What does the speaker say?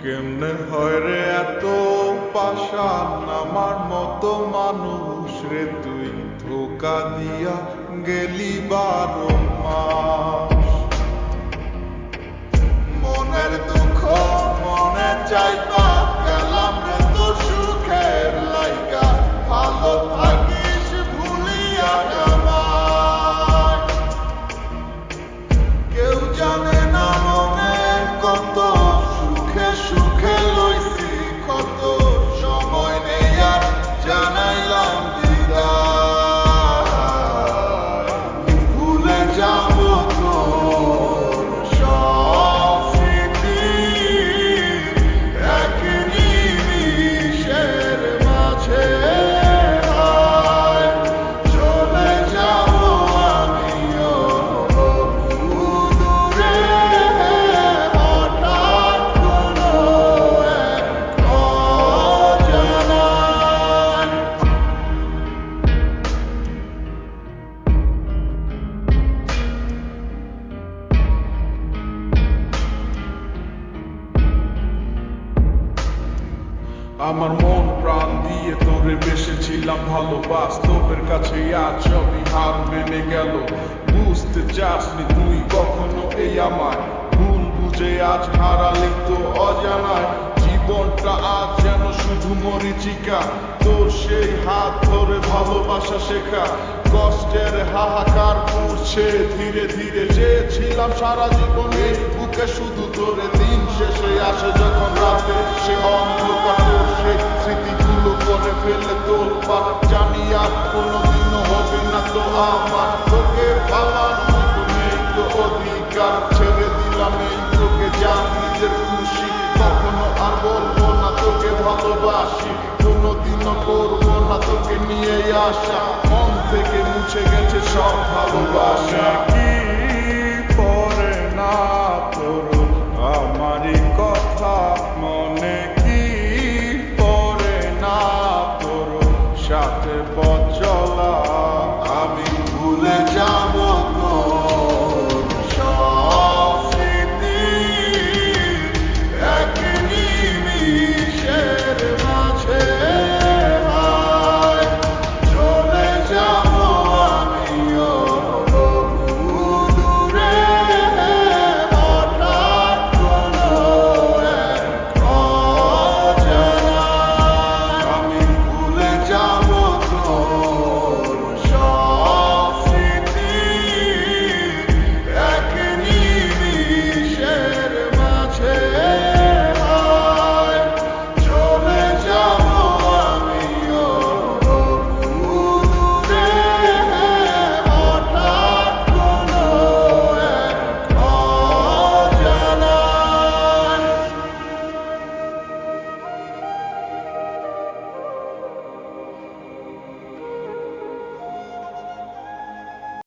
কেমনে হয় রে এত পাষাণ আমার মতো মানুষ রে তুই ধোকা দিয়া গেলি 12 মাস। মনের দুঃখ মনে চাইবা গেলাম রে তোর সুখের লাইগা, ভালো থাকিস ভুলিয়া আমায়। কেউ জানে না মনে কত সুখে সুখে লইছি কত, সময় নেই আর জানাইলাম বিদায়। ভুলে যাব তোর সব স্মৃতি এক নিমিষের মাঝে হায়। চলে যাব আমিও দূরে হঠাৎ কোনো এক অজানায়। আমার মন প্রাণ দিয়ে তোরে বেসেছিলাম ভালো, বাস্তবের কাছে আজ সবই হার মেনে গেল। বুঝতে চাসনি তুই কখনো এই আমায়, ভুল বুঝে আজ হারালি তো অজানায়। জীবনটা আজ যেন শুধু মরীচিকা, তোর সেই হাত ধরে ভালোবাসা শেখা। কষ্টের হাহাকার পড়ছে ধীরে ধীরে, চেয়েছিলাম সারা জীবনে বুকে শুধু তোরে। দিন শেষে আসে যখন রাতে সে অন্ধকার, তোর সেই স্মৃতিগুলো করে ফেলে তোর পার। জানি আর কোনোদিনও হবে না তো আমার তোকে ভাবার মতো নেই তো অধিকার। ছেড়ে দিলাম এই তোকে জান নিজের খুশি, কখনো আর বলবো না তোকে ভালোবাসি। কোনোদিনও করবো না তোকে নিয়ে আসা, মন থেকে মুছে গেছে সব ভালোবাসা।